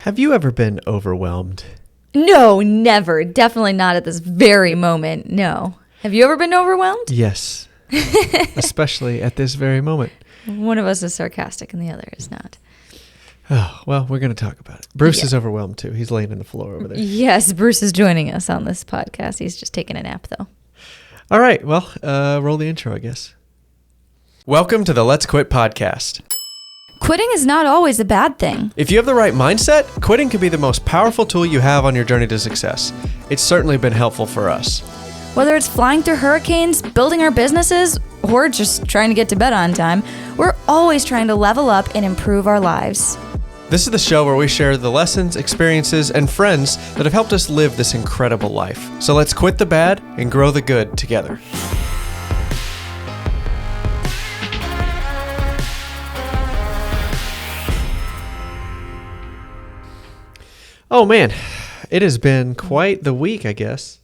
Have you ever been overwhelmed? No, never. Definitely not at this very moment. No. Have you ever been overwhelmed? Yes. Especially at this very moment. One of us is sarcastic and the other is not. Oh, well, we're going to talk about it. Bruce is overwhelmed too. He's laying on the floor over there. Yes, Bruce is joining us on this podcast. He's just taking a nap though. All right. Well, roll the intro, I guess. Welcome to the Let's Quit podcast. Quitting is not always a bad thing. If you have the right mindset, quitting can be the most powerful tool you have on your journey to success. It's certainly been helpful for us. Whether it's flying through hurricanes, building our businesses, or just trying to get to bed on time, we're always trying to level up and improve our lives. This is the show where we share the lessons, experiences, and friends that have helped us live this incredible life. So let's quit the bad and grow the good together. Oh man, it has been quite the week, I guess.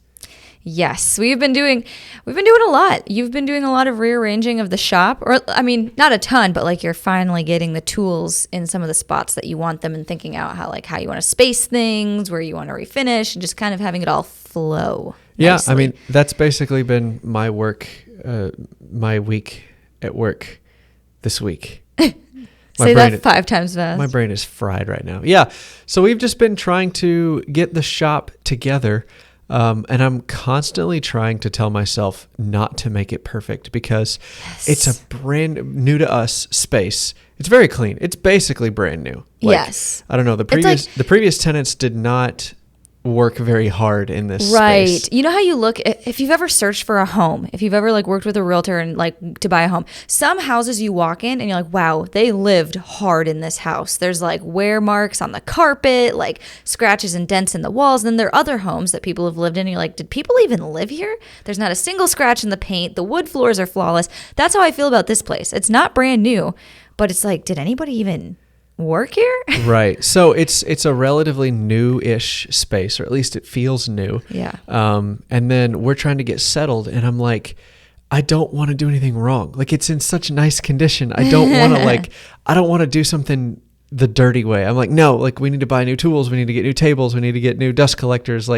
Yes, we've been doing a lot. You've been doing a lot of rearranging of the shop, or I mean, not a ton, but like you're finally getting the tools in some of the spots that you want them and thinking out how you want to space things, where you want to refinish, and just kind of having it all flow nicely. Yeah, I mean, that's basically been my work, my week at work this week. Say that 5 times fast. My brain is fried right now. Yeah. So we've just been trying to get the shop together. And I'm constantly trying to tell myself not to make it perfect because it's a brand new to us space. It's very clean. It's basically brand new. Yes. I don't know. The previous tenants did not work very hard in this right space. You know how you look, if you've ever searched for a home, if you've ever worked with a realtor and to buy a home, some houses you walk in and you're like, wow, they lived hard in this house. There's wear marks on the carpet, scratches and dents in the walls. Then there are other homes that people have lived in and you're like, did people even live here? There's not a single scratch in the paint. The wood floors are flawless. That's how I feel about this place. It's not brand new, but it's did anybody even work here? Right. So it's a relatively new-ish space, or at least it feels new. Yeah. And then we're trying to get settled, and I'm like, I don't want to do anything wrong. It's in such nice condition. I don't want to I don't want to do something the dirty way. I'm like, no, we need to buy new tools. We need to get new tables. We need to get new dust collectors.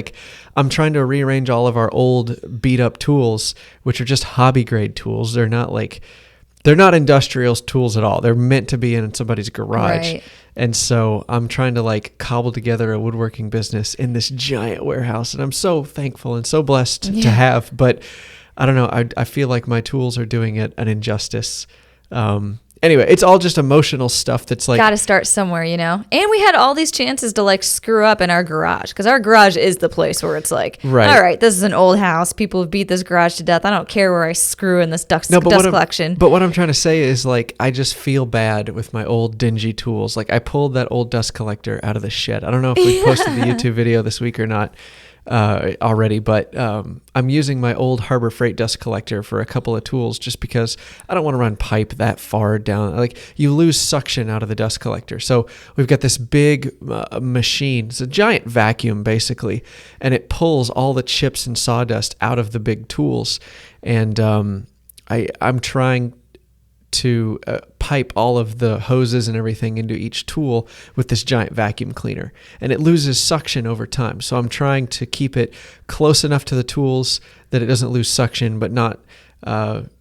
I'm trying to rearrange all of our old beat up tools, which are just hobby grade tools. They're not industrial tools at all. They're meant to be in somebody's garage. Right. And so I'm trying to cobble together a woodworking business in this giant warehouse. And I'm so thankful and so blessed to have, but I don't know. I feel like my tools are doing it an injustice. Anyway, it's all just emotional stuff that's got to start somewhere, And we had all these chances to screw up in our garage, because our garage is the place where it's right. All right, this is an old house. People have beat this garage to death. I don't care where I screw in this dust collection. But what I'm trying to say is I just feel bad with my old dingy tools. I pulled that old dust collector out of the shed. I don't know if we posted the YouTube video this week or not. Already, but I'm using my old Harbor Freight dust collector for a couple of tools just because I don't want to run pipe that far down. You lose suction out of the dust collector. So we've got this big machine. It's a giant vacuum basically, and it pulls all the chips and sawdust out of the big tools. And I'm trying to pipe all of the hoses and everything into each tool with this giant vacuum cleaner, and it loses suction over time. So I'm trying to keep it close enough to the tools that it doesn't lose suction, but not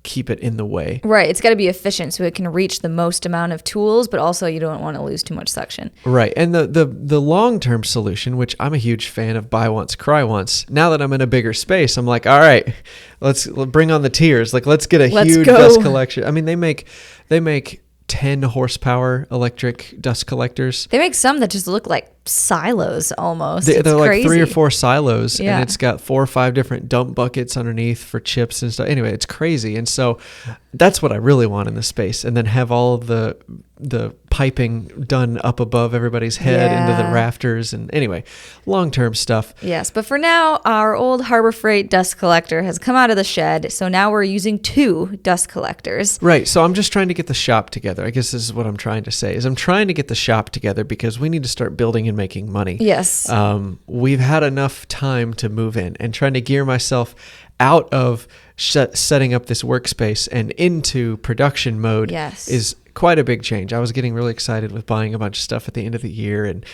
keep it in the way. Right. It's got to be efficient so it can reach the most amount of tools, but also you don't want to lose too much suction. Right. And the long-term solution, which I'm a huge fan of, buy once, cry once. Now that I'm in a bigger space, I'm like, all right, let's bring on the tiers. Let's get a huge dust collection. I mean, they make 10 horsepower electric dust collectors. They make some that just look like silos almost. They're crazy. 3 or 4 silos, yeah. And it's got 4 or 5 different dump buckets underneath for chips and stuff. Anyway, it's crazy. And so that's what I really want in the space. And then have all of the piping done up above everybody's head into the rafters. And anyway, long-term stuff. Yes, but for now, our old Harbor Freight dust collector has come out of the shed. So now we're using 2 dust collectors. Right. So I'm just trying to get the shop together. I guess this is what I'm trying to say, is I'm trying to get the shop together because we need to start building and making money. Yes. We've had enough time to move in, and trying to gear myself out of setting up this workspace and into production mode is quite a big change. I was getting really excited with buying a bunch of stuff at the end of the year and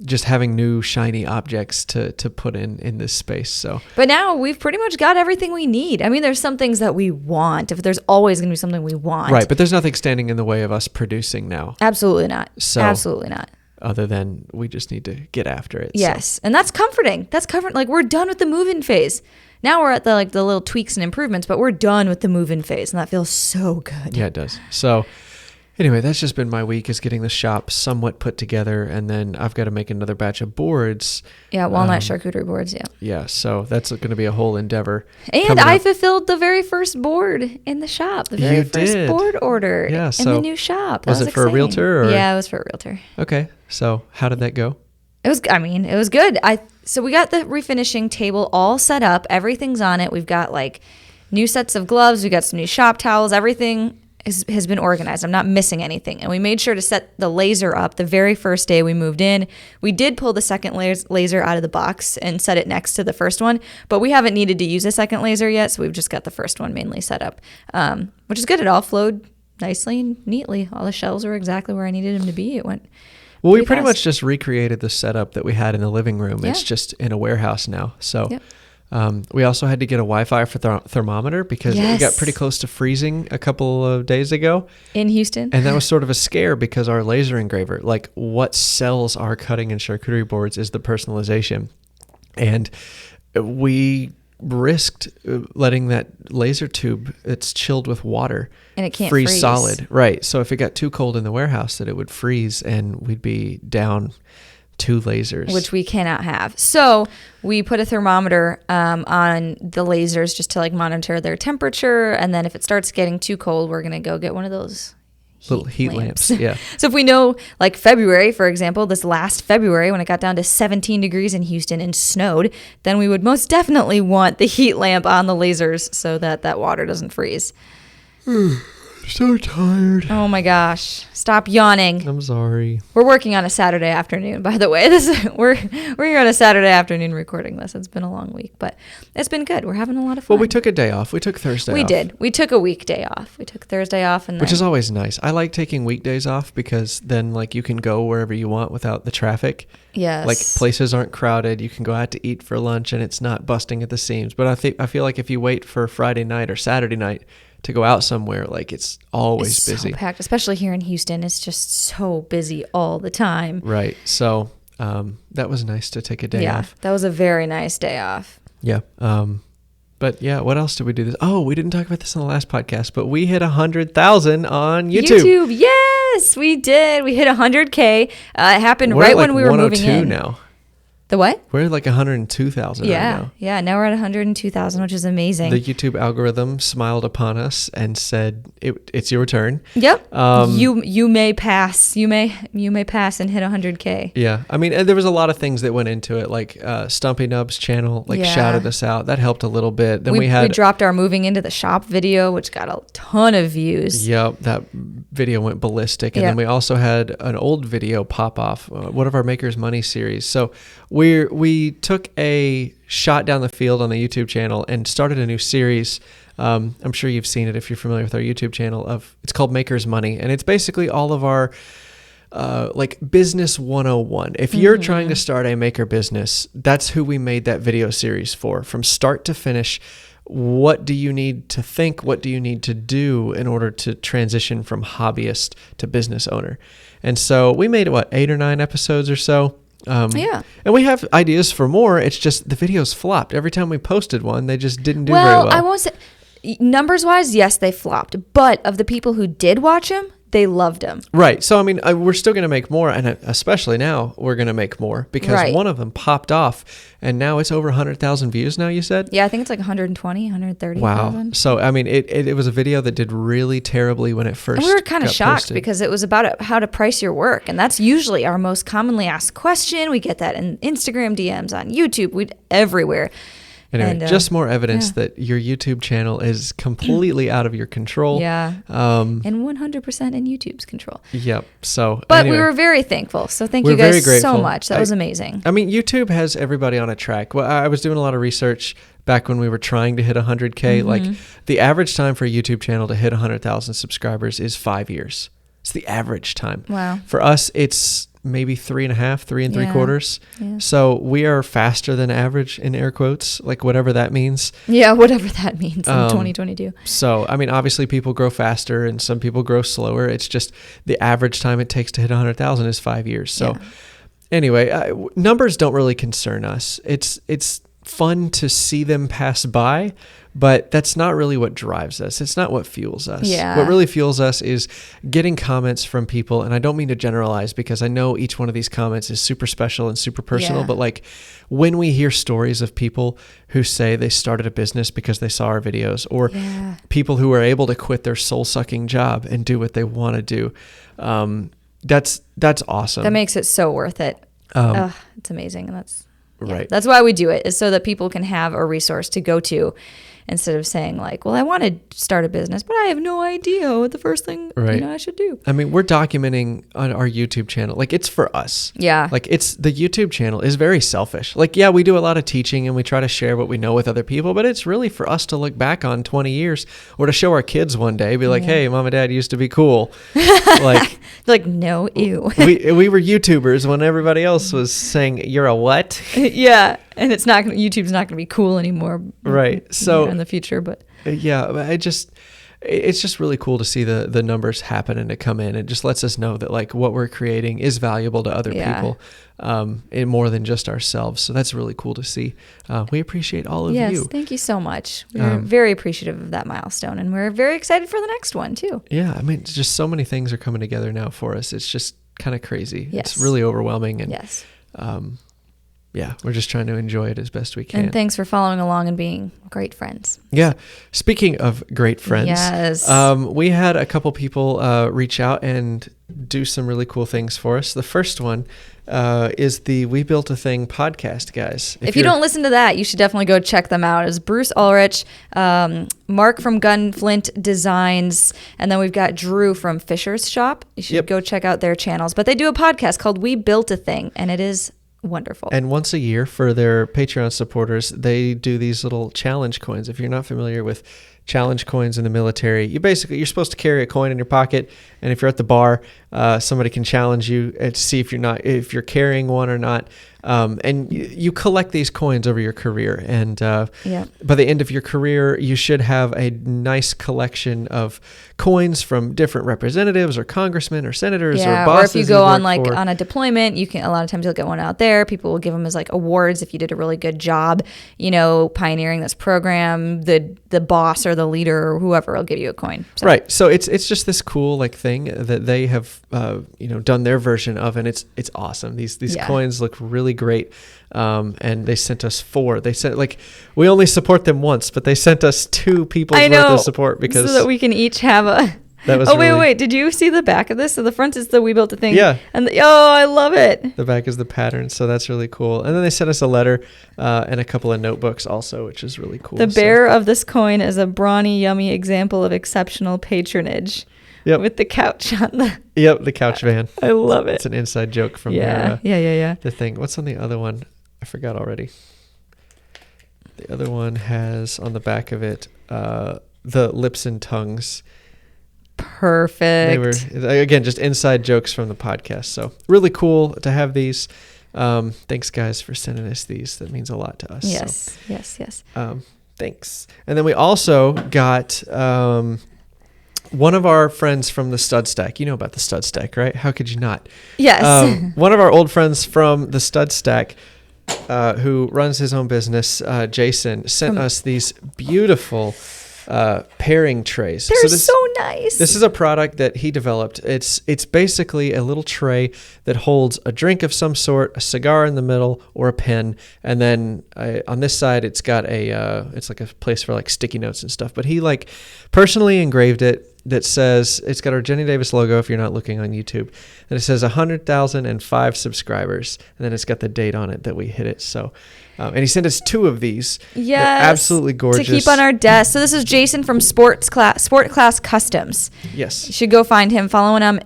just having new shiny objects to put in this space. So, but now we've pretty much got everything we need. I mean, there's some things that we want. If there's always going to be something we want, right? But there's nothing standing in the way of us producing now. Absolutely not. So, absolutely not. Other than we just need to get after it. Yes, so. and that's comforting. That's comforting. Like, we're done with the move-in phase. Now we're at the little tweaks and improvements, but we're done with the move-in phase, and that feels so good. Yeah, it does. So. Anyway, that's just been my week, is getting the shop somewhat put together, and then I've got to make another batch of boards. Yeah, walnut charcuterie boards, yeah. Yeah, so that's going to be a whole endeavor. And I fulfilled the very first board in the shop, the very first board order in the new shop. Was it for a realtor? Or? Yeah, it was for a realtor. Okay, so how did that go? It was good. So we got the refinishing table all set up. Everything's on it. We've got like new sets of gloves. We got some new shop towels. Everything has been organized. I'm not missing anything. And we made sure to set the laser up the very first day we moved in. We did pull the second laser out of the box and set it next to the first one, but we haven't needed to use a second laser yet, so we've just got the first one mainly set up, which is good. It all flowed nicely and neatly. All the shelves were exactly where I needed them to be. It went well, we pretty much just recreated the setup that we had in the living room. Yeah. It's just in a warehouse now. So yep. We also had to get a Wi-Fi for thermometer because it got pretty close to freezing a couple of days ago. In Houston. And that was sort of a scare because our laser engraver, like what sells our cutting and charcuterie boards is the personalization. And we risked letting that laser tube, it's chilled with water, and it can't freeze solid. Right. So if it got too cold in the warehouse, that it would freeze and we'd be down 2 lasers, which we cannot have. So we put a thermometer on the lasers just to like monitor their temperature, and then if it starts getting too cold, we're gonna go get one of those little heat lamps. Yeah. So if we know, like February, for example, this last February when it got down to 17 degrees in Houston and snowed, then we would most definitely want the heat lamp on the lasers so that that water doesn't freeze. So tired. Oh my gosh. Stop yawning. I'm sorry. We're working on a Saturday afternoon, by the way. We're here on a Saturday afternoon recording this. It's been a long week, but it's been good. We're having a lot of fun. Well, we took a day off. We took Thursday off. We did. We took a weekday off. We took Thursday off, which is always nice. I like taking weekdays off because then like you can go wherever you want without the traffic. Yes. Like places aren't crowded. You can go out to eat for lunch and it's not busting at the seams. But I feel like if you wait for Friday night or Saturday night to go out somewhere, like it's always busy. So packed, especially here in Houston. It's just so busy all the time. Right. So that was nice to take a day off. That was a very nice day off. Yeah. But yeah, what else did we do this? Oh, we didn't talk about this on the last podcast, but we hit 100,000 on YouTube. Yes, we did. We hit 100K. It happened right when we were moving in. Now. The what? We're at like 102,000 right now. Yeah, now we're at 102,000, which is amazing. The YouTube algorithm smiled upon us and said, "It's your turn." Yep. You may pass. You may pass and hit 100K. Yeah, I mean, there was a lot of things that went into it, like Stumpy Nub's channel, shouted us out. That helped a little bit. Then we dropped our moving into the shop video, which got a ton of views. Yep, that video went ballistic, and then we also had an old video pop off, one of our Maker's Money series. So we took a shot down the field on the YouTube channel and started a new series. I'm sure you've seen it if you're familiar with our YouTube channel. It's called Maker's Money, and it's basically all of our like business 101. If you're trying to start a maker business, that's who we made that video series for. From start to finish, what do you need to think? What do you need to do in order to transition from hobbyist to business owner? And so we made 8 or 9 episodes or so. And we have ideas for more. It's just the videos flopped. Every time we posted one, they just didn't do very well. I won't say numbers wise, yes, they flopped. But of the people who did watch them, they loved them. Right. So, I mean, we're still going to make more. And especially now, we're going to make more because one of them popped off. And now it's over 100,000 views now, you said? Yeah, I think it's like 120, 130,000. Wow. So, I mean, it was a video that did really terribly when it first and we were kind of shocked posted. Because it was about how to price your work. And that's usually our most commonly asked question. We get that in Instagram DMs, on YouTube, everywhere. Anyway, just more evidence that your YouTube channel is completely out of your control. Yeah. And 100% in YouTube's control. Yep. So, but we were very thankful. So thank you guys so much. That was amazing. I mean, YouTube has everybody on a track. Well, I was doing a lot of research back when we were trying to hit 100K. Mm-hmm. Like the average time for a YouTube channel to hit 100,000 subscribers is 5 years. It's the average time. Wow. For us, it's maybe 3.5, 3 3/4. Yeah. So we are faster than average in air quotes, like whatever that means. Yeah, whatever that means in 2022. So, I mean, obviously people grow faster and some people grow slower. It's just the average time it takes to hit 100,000 is 5 years. So anyway, numbers don't really concern us. It's fun to see them pass by, but that's not really what drives us. It's not what fuels us. Yeah. What really fuels us is getting comments from people. And I don't mean to generalize because I know each one of these comments is super special and super personal, but like when we hear stories of people who say they started a business because they saw our videos, or people who are able to quit their soul-sucking job and do what they want to do, that's awesome. That makes it so worth it. It's amazing. And that's why we do it, is so that people can have a resource to go to, instead of saying like, well, I want to start a business, but I have no idea what the first thing I should do. I mean, we're documenting on our YouTube channel. Like, it's for us. Yeah. Like, the YouTube channel is very selfish. Like, yeah, we do a lot of teaching and we try to share what we know with other people, but it's really for us to look back on 20 years or to show our kids one day, be like, hey, mom and dad used to be cool. Like, no, ew. we were YouTubers when everybody else was saying, you're a what? Yeah. And YouTube's not going to be cool anymore. Right. So in the future, but it's just really cool to see the numbers happen and to come in. It just lets us know that like what we're creating is valuable to other people, and more than just ourselves. So that's really cool to see. We appreciate all of you. Yes, thank you so much. We're very appreciative of that milestone, and we're very excited for the next one too. Yeah, I mean, it's just so many things are coming together now for us. It's just kind of crazy. Yes. It's really overwhelming, and yes. we're just trying to enjoy it as best we can. And thanks for following along and being great friends. Yeah. Speaking of great friends, we had a couple people reach out and do some really cool things for us. The first one is the We Built a Thing podcast, guys. If you don't listen to that, you should definitely go check them out. It's Bruce Ulrich, Mark from Gunflint Designs, and then we've got Drew from Fisher's Shop. You should go check out their channels. But they do a podcast called We Built a Thing, and it is wonderful. And once a year, for their Patreon supporters, they do these little challenge coins. If you're not familiar with challenge coins in the military, you're supposed to carry a coin in your pocket, and if you're at the bar, somebody can challenge you to see if you're carrying one or not. And you collect these coins over your career, and by the end of your career, you should have a nice collection of coins from different representatives or congriousmen or senators or bosses. Or if you go on a deployment, you can, a lot of times you'll get one out there. People will give them as like awards if you did a really good job, pioneering this program. The boss or the leader or whoever will give you a coin. So. Right. So it's just this cool like thing that they have done their version of, and it's awesome. These coins look really great. And they sent us 4. They sent we only support them once, but they sent us 2 people's worth of support because so that we can each have a. That was wait! Did you see the back of this? So the front is the We Built a Thing. Yeah. And I love it. The back is the pattern, so that's really cool. And then they sent us a letter and a couple of notebooks also, which is really cool. The bearer of this coin is a brawny, yummy example of exceptional patronage. Yep. With the couch on the. Yep, the couch van. I love it. It's an inside joke from the thing. What's on the other one? I forgot already. The other one has on the back of it the lips and tongues. Perfect. They were, again, just inside jokes from the podcast. So really cool to have these. Thanks, guys, for sending us these. That means a lot to us. Yes, so. yes. Thanks. And then we also got one of our friends from the Stud Stack. You know about the Stud Stack, right? How could you not? Yes. One of our old friends from the Stud Stack, who runs his own business, Jason, sent us these beautiful pairing trays. They're so nice. This is a product that he developed. It's basically a little tray that holds a drink of some sort, a cigar in the middle, or a pen, and then on this side it's got it's like a place for like sticky notes and stuff. But he personally engraved it. that says, it's got our Jennie Davis logo if you're not looking on YouTube, and it says 100,005 subscribers, and then it's got the date on it that we hit it. So, and he sent us 2 of these. Yes. They're absolutely gorgeous. To keep on our desk. So this is Jason from Sport Class Customs. Yes. You should go find him. Follow him on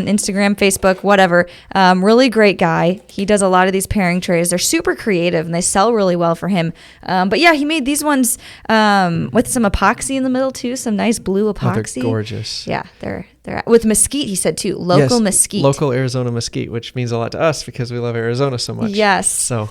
Instagram, Facebook, whatever. Really great guy. He does a lot of these pairing trays. They're super creative and they sell really well for him. But yeah, he made these ones with some epoxy in the middle too. Some nice blue epoxy. They're gorgeous. Yeah, they're with mesquite. He said too. Local mesquite. Local Arizona mesquite, which means a lot to us because we love Arizona so much. Yes. So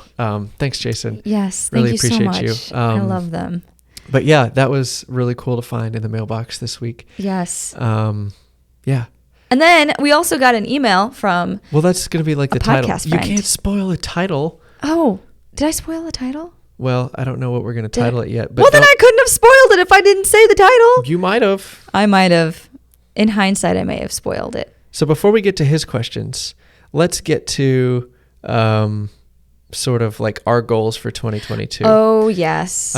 thanks, Jason. Yes. Really Thank you appreciate so much. you. I love them. But yeah, that was really cool to find in the mailbox this week. Yes. Yeah. And then we also got an email from. Well, that's going to be like the title. Podcast friend. You can't spoil a title. Oh, did I spoil the title? Well, I don't know what we're going to title it yet. But well, then I couldn't have spoiled it if I didn't say the title. You might have. I might have. In hindsight, I may have spoiled it. So before we get to his questions, let's get to sort of like our goals for 2022. Oh, yes.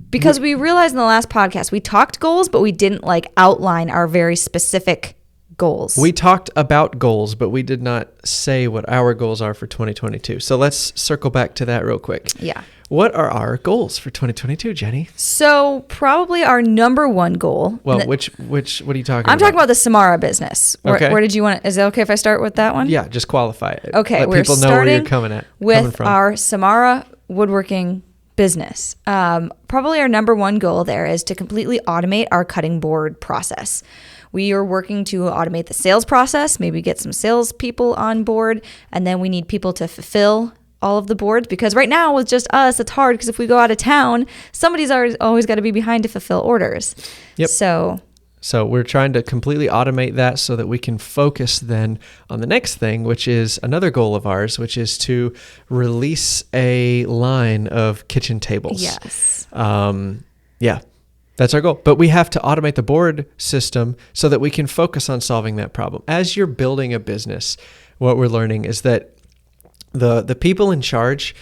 Because we realized in the last podcast, we talked goals, but we didn't like outline our very specific goals. We talked about goals, but we did not say what our goals are for 2022. So let's circle back to that real quick. Yeah. What are our goals for 2022, Jennie? So probably our number one goal. Well, which what are you talking about? I'm talking about the Samara business. Okay. Where did you want? Is it okay if I start with that one? Yeah, just qualify it. Okay, Let we're people know where you're starting coming with from. our Samara woodworking business. Probably our number one goal there is to completely automate our cutting board process. We are working to automate the sales process, maybe get some salespeople on board, and then we need people to fulfill all of the boards, because right now with just us, it's hard because if we go out of town, somebody's always got to be behind to fulfill orders. Yep. So we're trying to completely automate that so that we can focus then on the next thing, which is another goal of ours, which is to release a line of kitchen tables. Yes. Yeah. That's our goal. But we have to automate the board system so that we can focus on solving that problem. As you're building a business, what we're learning is that the people in charge,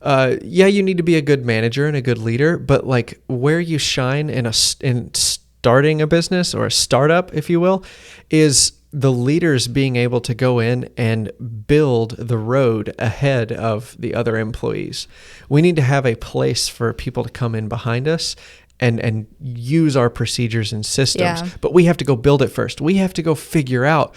you need to be a good manager and a good leader, but like where you shine in starting a business or a startup, if you will, is the leaders being able to go in and build the road ahead of the other employees. We need to have a place for people to come in behind us and use our procedures and systems, but we have to go build it first. We have to go figure out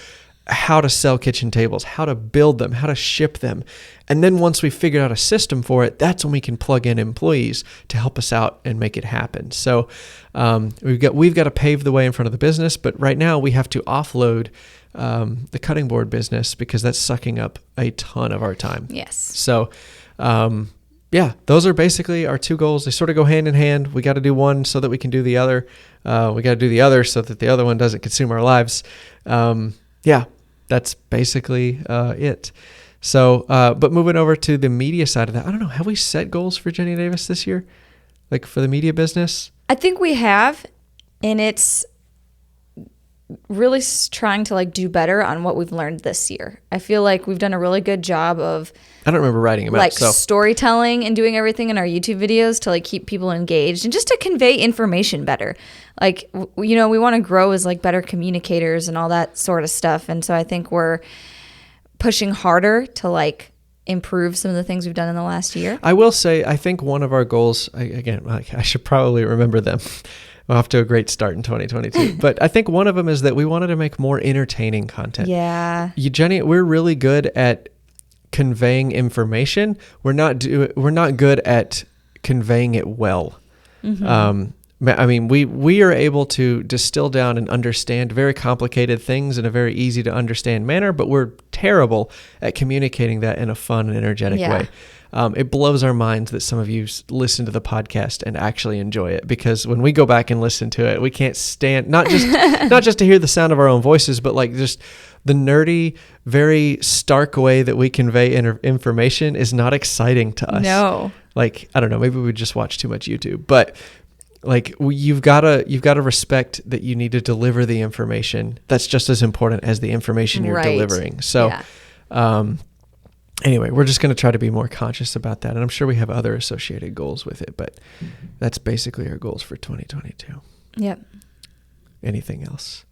how to sell kitchen tables, how to build them, how to ship them. And then once we figured out a system for it, that's when we can plug in employees to help us out and make it happen. So we've got to pave the way in front of the business, but right now we have to offload the cutting board business because that's sucking up a ton of our time. Yes. So those are basically our 2 goals. They sort of go hand in hand. We got to do one so that we can do the other. We got to do the other so that the other one doesn't consume our lives. That's basically it. So, but moving over to the media side of that, I don't know. Have we set goals for Jennie Davis this year? Like for the media business? I think we have, and it's really trying to like do better on what we've learned this year. I feel like we've done a really good job of I don't remember writing about storytelling and doing everything in our YouTube videos to like keep people engaged and just to convey information better. Like, we want to grow as like better communicators and all that sort of stuff. And so I think we're pushing harder to like improve some of the things we've done in the last year. I will say, I think one of our goals, I should probably remember them. We're off to a great start in 2022. But I think one of them is that we wanted to make more entertaining content. Yeah. Jennie, we're really good at conveying information. We're not good at conveying it well. Mm-hmm. We are able to distill down and understand very complicated things in a very easy to understand manner, but we're terrible at communicating that in a fun and energetic way. It blows our minds that some of you listen to the podcast and actually enjoy it, because when we go back and listen to it, we can't stand not just to hear the sound of our own voices, but like just the nerdy, very stark way that we convey information is not exciting to us. No. Like, I don't know, maybe we just watch too much YouTube, but like you've got to respect that you need to deliver the information. That's just as important as the information you're delivering. So, anyway, we're just going to try to be more conscious about that. And I'm sure we have other associated goals with it, but that's basically our goals for 2022. Yep. anything else?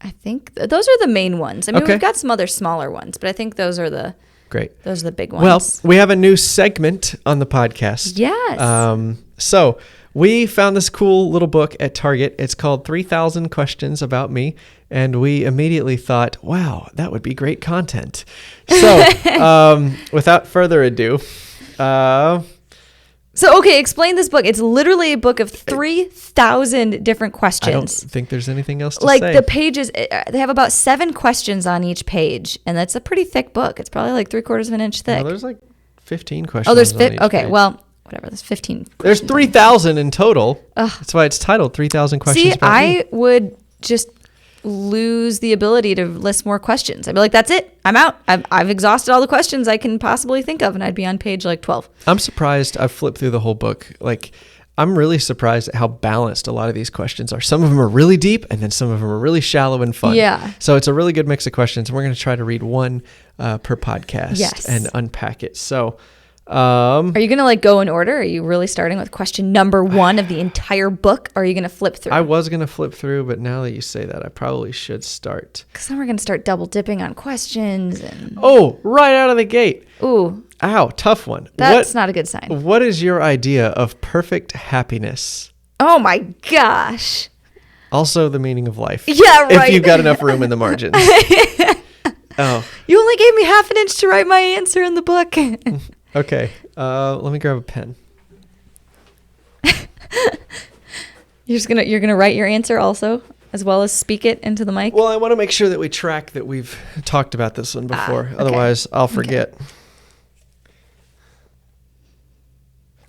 I think those are the main ones. I mean, Okay. we've got some other smaller ones, but I think those are the Great. those are the big ones. Well, we have a new segment on the podcast. Yes. So we found this cool little book at Target. It's called 3,000 Questions About Me. And we immediately thought, wow, that would be great content. So without further ado, So, okay, explain this book. It's literally a book of 3,000 different questions. I don't think there's anything else to like say. the pages, they have about 7 questions on each page, and that's a pretty thick book. It's probably like 3/4 of an inch thick. No, there's like 15 questions. Oh, there's on each okay. page. Well, whatever. There's 15. There's 3,000 in total. That's why it's titled 3,000 Questions See, About Me. I would just lose the ability to list more questions. I'd be like, that's it. I'm out. I've exhausted all the questions I can possibly think of, and I'd be on page like 12. I'm surprised. I've flipped through the whole book. Like, I'm really surprised at how balanced a lot of these questions are. Some of them are really deep, and then some of them are really shallow and fun. Yeah. So it's a really good mix of questions, and we're going to try to read one per podcast Yes. and unpack it. So, Are you going to like go in order? Are you really starting with question number 1 of the entire book? Or are you going to flip through? I was going to flip through, but now that you say that, I probably should start. Because then we're going to start double dipping on questions. And Oh, right out of the gate. ooh, Ow, tough one. that's not a good sign. What is your idea of perfect happiness? Oh my gosh. Also, the meaning of life. Yeah, right. If you've got enough room in the margins. Oh, You only gave me half an inch to write my answer in the book. okay. Let me grab a pen. You're gonna write your answer also, as well as speak it into the mic. Well, I want to make sure that we track that we've talked about this one before. okay. Otherwise, I'll forget.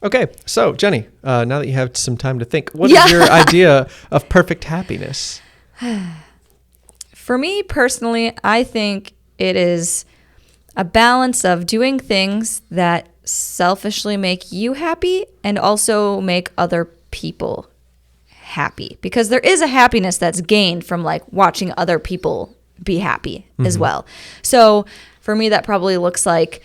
Okay, so Jenny, now that you have some time to think, what is your idea of perfect happiness? For me personally, I think it is a balance of doing things that selfishly make you happy and also make other people happy. Because there is a happiness that's gained from like watching other people be happy as well. So for me, that probably looks like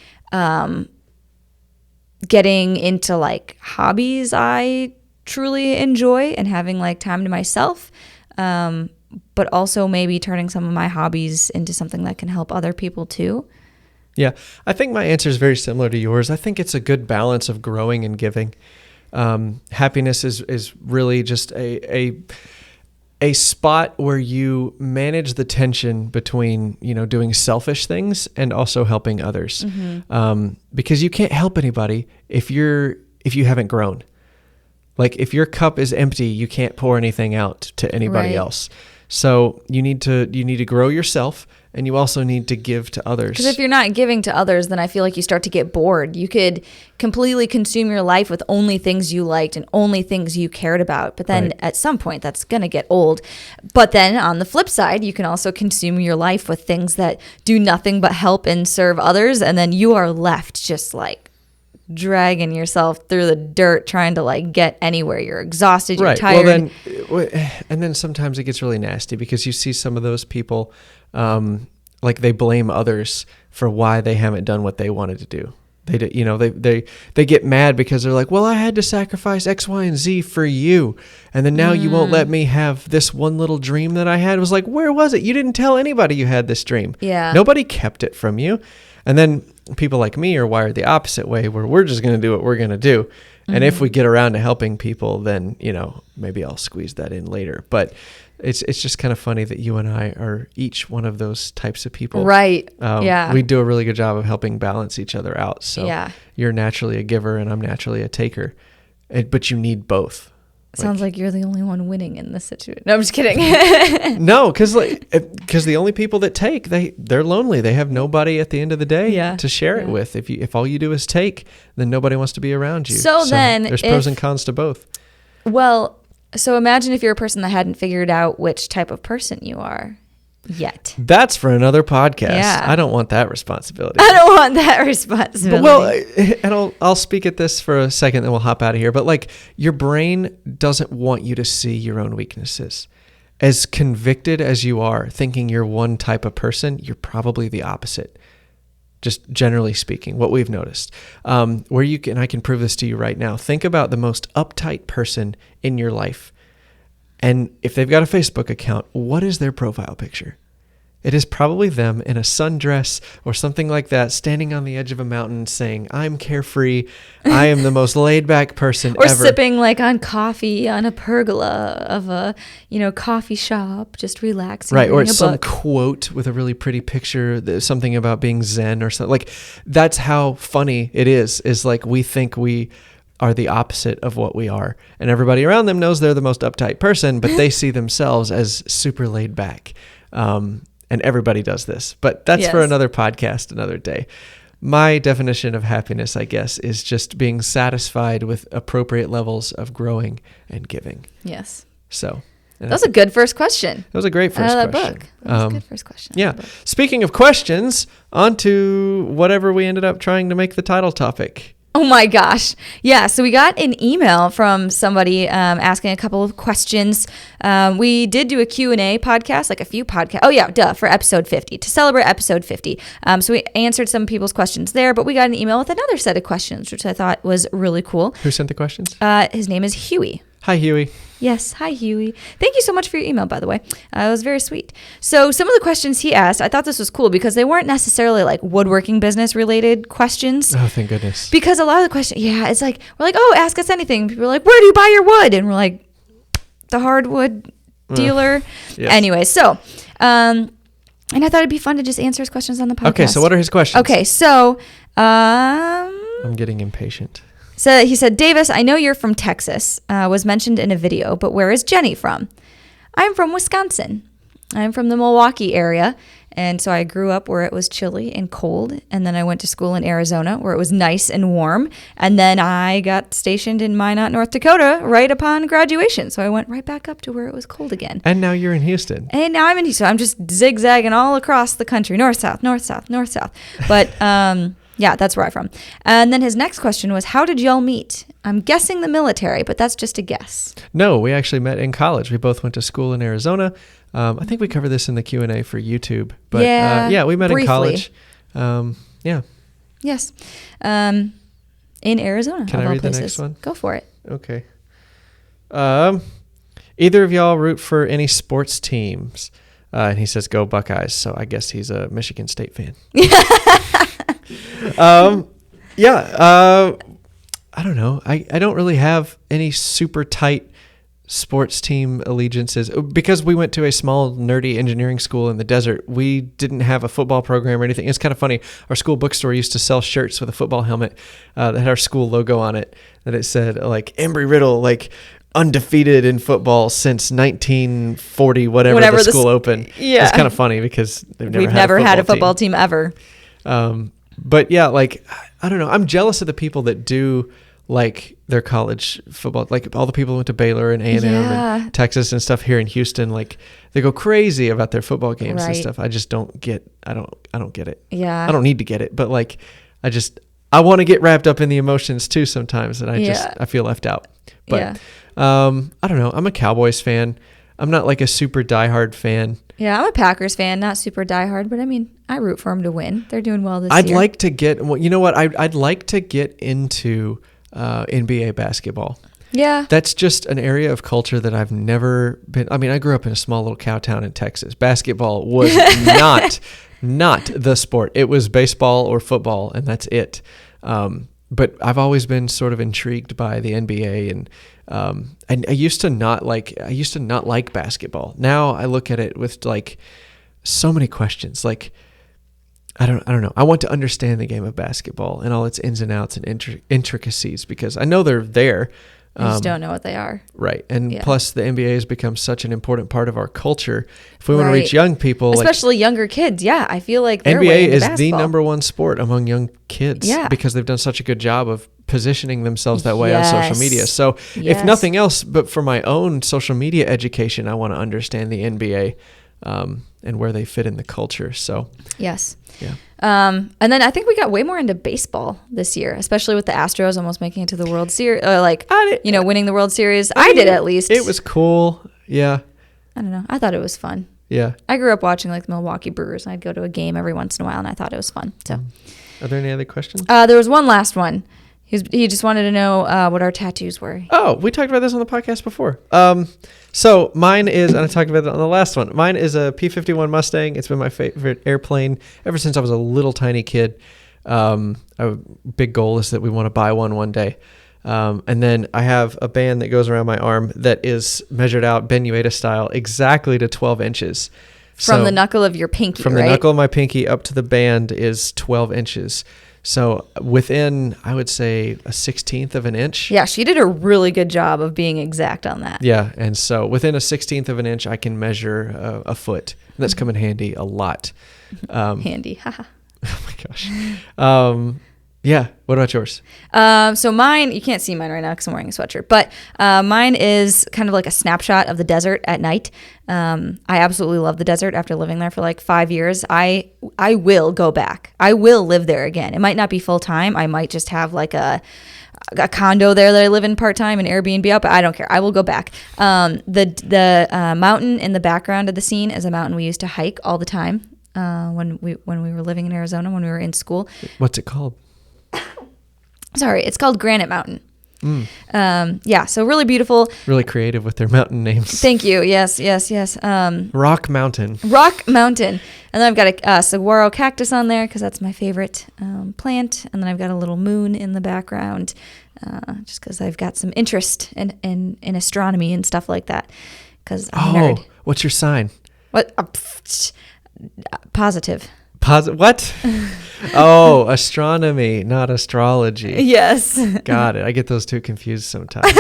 getting into like hobbies I truly enjoy and having like time to myself. But also maybe turning some of my hobbies into something that can help other people too. Yeah, I think my answer is very similar to yours. I think it's a good balance of growing and giving. Happiness is really just a spot where you manage the tension between, doing selfish things and also helping others. Because you can't help anybody if you haven't grown. Like if your cup is empty, you can't pour anything out to anybody Right. else. So you need to grow yourself, and you also need to give to others. Because if you're not giving to others, then I feel like you start to get bored. You could completely consume your life with only things you liked and only things you cared about. But then Right. at some point, that's going to get old. But then on the flip side, you can also consume your life with things that do nothing but help and serve others. And then you are left just like dragging yourself through the dirt trying to like get anywhere. You're exhausted, you're Right. tired. And then sometimes it gets really nasty because you see some of those people, like they blame others for why they haven't done what they wanted to do. They get mad because they're like, well, I had to sacrifice X, Y, and Z for you. And then now you won't let me have this one little dream that I had. It was like, where was it? You didn't tell anybody you had this dream. Yeah. Nobody kept it from you. And then people like me are wired the opposite way, where we're just going to do what we're going to do. And if we get around to helping people, then, maybe I'll squeeze that in later. But it's just kind of funny that you and I are each one of those types of people. Right. Yeah. We do a really good job of helping balance each other out. So Yeah. you're naturally a giver and I'm naturally a taker. But you need both. Sounds like you're the only one winning in this situation. No, I'm just kidding. No, because the only people that take, they're lonely. They have nobody at the end of the day to share it with. If all you do is take, then nobody wants to be around you. So then there's pros and cons to both. Well, so imagine if you're a person that hadn't figured out which type of person you are yet. That's for another podcast. Yeah. I don't want that responsibility. I don't want that responsibility. Well, and I'll speak at this for a second, then we'll hop out of here. But like, your brain doesn't want you to see your own weaknesses. As convicted as you are, thinking you're one type of person, you're probably the opposite. Just generally speaking, what we've noticed, where and I can prove this to you right now. Think about the most uptight person in your life. And if they've got a Facebook account, what is their profile picture? It is probably them in a sundress or something like that, standing on the edge of a mountain saying, I'm carefree. I am the most laid back person or ever. sipping like on coffee on a pergola of a, coffee shop, just relaxing. Right. Or reading it's a some book. quote with a really pretty picture. There's something about being Zen or something. Like, that's how funny it is like we think we are the opposite of what we are. And everybody around them knows they're the most uptight person, but they see themselves as super laid back. And everybody does this, but that's for another podcast, another day. My definition of happiness, I guess, is just being satisfied with appropriate levels of growing and giving. Yes. So that was a good first question. That was a great first question. Book. That was a good first question. Yeah. Speaking of questions, on to whatever we ended up trying to make the title topic. Oh my gosh. Yeah. So we got an email from somebody asking a couple of questions. We did do a Q&A podcast, like a few podcasts. Oh yeah, for episode 50, to celebrate episode 50. So we answered some people's questions there, but we got an email with another set of questions, which I thought was really cool. Who sent the questions? His name is Huey. Hi, Huey. Yes. Hi, Huey. Thank you so much for your email, by the way. It was very sweet. So some of the questions he asked, I thought this was cool because they weren't necessarily like woodworking business related questions. Oh, thank goodness. Because a lot of the questions, it's like, we're like, oh, ask us anything. People are like, where do you buy your wood? And we're like, the hardwood dealer. Yes. Anyway, so, and I thought it'd be fun to just answer his questions on the podcast. Okay, so what are his questions? Okay, so, I'm getting impatient. So he said, Davis, I know you're from Texas, was mentioned in a video, but where is Jennie from? I'm from Wisconsin. I'm from the Milwaukee area. And so I grew up where it was chilly and cold. And then I went to school in Arizona where it was nice and warm. And then I got stationed in Minot, North Dakota right upon graduation. So I went right back up to where it was cold again. And now you're in Houston. And now I'm in Houston. I'm just zigzagging all across the country, north, south, north, south, north, south. But yeah, that's where I'm from. And then his next question was, how did y'all meet? I'm guessing the military, but that's just a guess. No, we actually met in college. We both went to school in Arizona. I think we covered this in the Q&A for YouTube. But we met briefly. In college. Yeah. Yes. In Arizona. Can I read the next one? Go for it. Okay. Either of y'all root for any sports teams? And he says, go Buckeyes. So I guess he's a Michigan State fan. I don't know. I don't really have any super tight sports team allegiances because we went to a small nerdy engineering school in the desert. We didn't have a football program or anything. It's kind of funny. Our school bookstore used to sell shirts with a football helmet that had our school logo on it, that it said like Embry-Riddle, like undefeated in football since 1940, whatever the school opened. Yeah. It's kind of funny because we've never had a football team ever. But yeah, like, I don't know. I'm jealous of the people that do like their college football, like all the people who went to Baylor and A&M and Texas and stuff here in Houston. Like they go crazy about their football games and stuff. I just don't get, I don't get it. Yeah. I don't need to get it, but like, I want to get wrapped up in the emotions too sometimes. And I feel left out, but, I don't know. I'm a Cowboys fan. I'm not like a super diehard fan. Yeah, I'm a Packers fan, not super diehard, but I mean, I root for them to win. They're doing well this year. I'd like to get, well, you know what? I'd like to get into NBA basketball. Yeah. That's just an area of culture that I've never been. I mean, I grew up in a small little cow town in Texas. Basketball was not the sport. It was baseball or football, and that's it. But I've always been sort of intrigued by the NBA, and I used to not like basketball. Now I look at it with like so many questions. Like I don't know. I want to understand the game of basketball and all its ins and outs and intricacies because I know they're there. I just don't know what they are. Right. And plus the NBA has become such an important part of our culture. If we want to reach young people, especially younger kids. Yeah. I feel like they're NBA is the number one sport among young kids because they've done such a good job of positioning themselves that way on social media. So if nothing else, but for my own social media education, I want to understand the NBA and where they fit in the culture. So yes. Yeah. And then I think we got way more into baseball this year, especially with the Astros almost making it to the World Series, winning the World Series. I did at least. It was cool. Yeah. I don't know. I thought it was fun. Yeah. I grew up watching like the Milwaukee Brewers, and I'd go to a game every once in a while, and I thought it was fun. So, are there any other questions? There was one last one. He just wanted to know what our tattoos were. Oh, we talked about this on the podcast before. So mine is, and I talked about it on the last one. Mine is a P-51 Mustang. It's been my favorite airplane ever since I was a little tiny kid. A big goal is that we want to buy one day. And then I have a band that goes around my arm that is measured out Ben Ueda style exactly to 12 inches. From the knuckle of your pinky, From the knuckle of my pinky up to the band is 12 inches. So within, I would say, a 1/16 of an inch. Yeah, she did a really good job of being exact on that. Yeah, and so within a 1/16 of an inch, I can measure a foot. And that's come in handy a lot. Handy, haha. Oh my gosh. Yeah. What about yours? So mine, you can't see mine right now because I'm wearing a sweatshirt, but mine is kind of like a snapshot of the desert at night. I absolutely love the desert after living there for like 5 years. I will go back. I will live there again. It might not be full time. I might just have like a condo there that I live in part time and Airbnb out, but I don't care. I will go back. The mountain in the background of the scene is a mountain we used to hike all the time when we were living in Arizona, when we were in school. What's it called? Sorry, it's called Granite Mountain. Yeah, so really beautiful. Really creative with their mountain names. Thank you. Yes. Rock Mountain. Rock Mountain. And then I've got a saguaro cactus on there because that's my favorite plant. And then I've got a little moon in the background just because I've got some interest in astronomy and stuff like that because I'm a nerd. What's your sign? What? Positive. What? Oh, astronomy, not astrology. Yes. Got it. I get those two confused sometimes.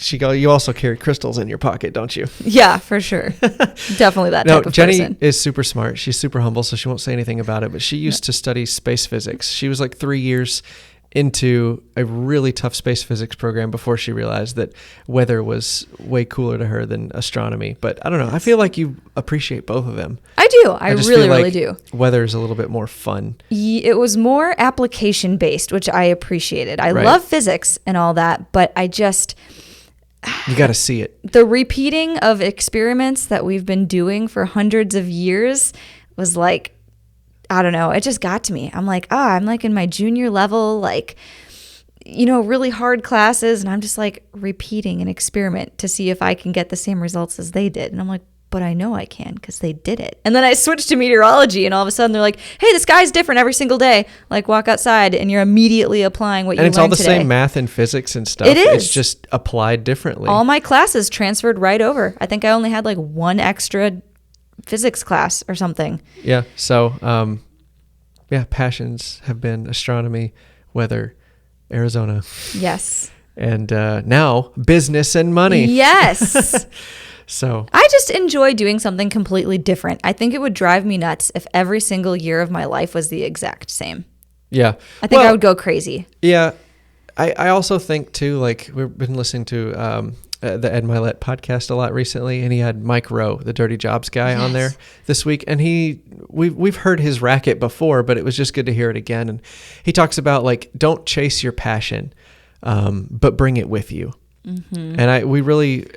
You also carry crystals in your pocket, don't you? Yeah, for sure. Definitely that type of Jennie person. is super smart. She's super humble, so she won't say anything about it. But she used to study space physics. She was like 3 years into a really tough space physics program before she realized that weather was way cooler to her than astronomy. But I don't know. I feel like you appreciate both of them. I do. I just really, feel really like do. Weather is a little bit more fun. It was more application based, which I appreciated. I Right. love physics and all that, but I just... You got to see it. The repeating of experiments that we've been doing for hundreds of years was like, I don't know. It just got to me. I'm like, I'm like in my junior level, like, really hard classes. And I'm just like repeating an experiment to see if I can get the same results as they did. And I'm like, but I know I can because they did it. And then I switched to meteorology and all of a sudden they're like, hey, the sky's different every single day. Like walk outside and you're immediately applying what you learned today. And it's all the same math and physics and stuff. It is. It's just applied differently. All my classes transferred right over. I think I only had like one extra physics class or something. Yeah. So, passions have been astronomy, weather, Arizona. Yes. And now business and money. Yes. So I just enjoy doing something completely different. I think it would drive me nuts if every single year of my life was the exact same. Yeah. I think I would go crazy. Yeah. I also think too, like we've been listening to the Ed Milet podcast a lot recently, and he had Mike Rowe, the Dirty Jobs guy, on there this week, and we've heard his racket before, but it was just good to hear it again. And he talks about like don't chase your passion, but bring it with you. Mm-hmm. And we really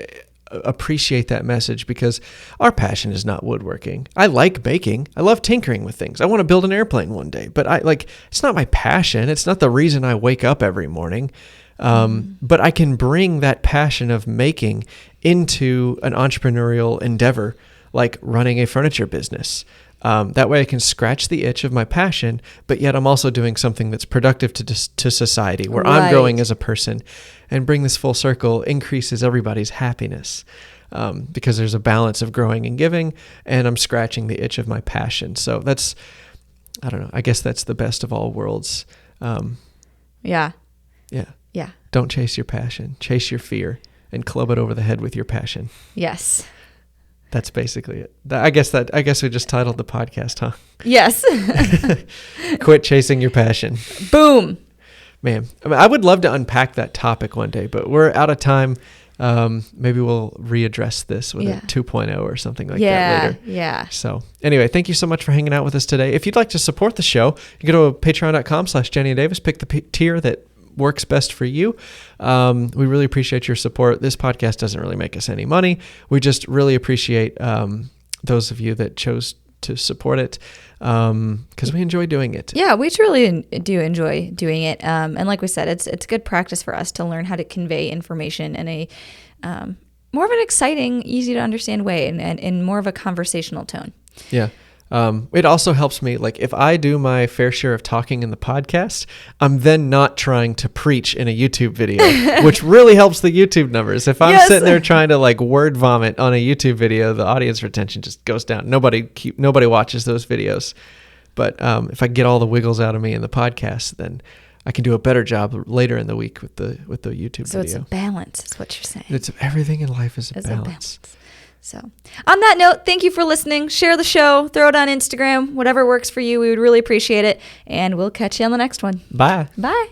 appreciate that message because our passion is not woodworking. I like baking. I love tinkering with things. I want to build an airplane one day, but it's not my passion. It's not the reason I wake up every morning. But I can bring that passion of making into an entrepreneurial endeavor, like running a furniture business. That way I can scratch the itch of my passion, but yet I'm also doing something that's productive to society, where I'm growing as a person, and bring this full circle increases everybody's happiness. Because there's a balance of growing and giving, and I'm scratching the itch of my passion. So I don't know. I guess that's the best of all worlds. Yeah. Don't chase your passion. Chase your fear and club it over the head with your passion. Yes. That's basically it. I guess we just titled the podcast, huh? Yes. Quit chasing your passion. Boom. Man, I would love to unpack that topic one day, but we're out of time. Maybe we'll readdress this with a 2.0 or something like that later. Yeah. So anyway, thank you so much for hanging out with us today. If you'd like to support the show, you go to patreon.com/jennieanddavis, pick the tier that works best for you. We really appreciate your support. This podcast doesn't really make us any money. We just really appreciate those of you that chose to support it, because we enjoy doing it. Yeah, we truly do enjoy doing it. And like we said, it's good practice for us to learn how to convey information in a more of an exciting, easy to understand way, and in more of a conversational tone. Yeah. It also helps me, like if I do my fair share of talking in the podcast, I'm then not trying to preach in a YouTube video, which really helps the YouTube numbers. If I'm sitting there trying to like word vomit on a YouTube video, the audience retention just goes down. Nobody watches those videos. But if I get all the wiggles out of me in the podcast, then I can do a better job later in the week with the YouTube video. So it's a balance, is what you're saying. It's everything in life is a balance. So on that note, thank you for listening. Share the show, throw it on Instagram, whatever works for you. We would really appreciate it. And we'll catch you on the next one. Bye. Bye.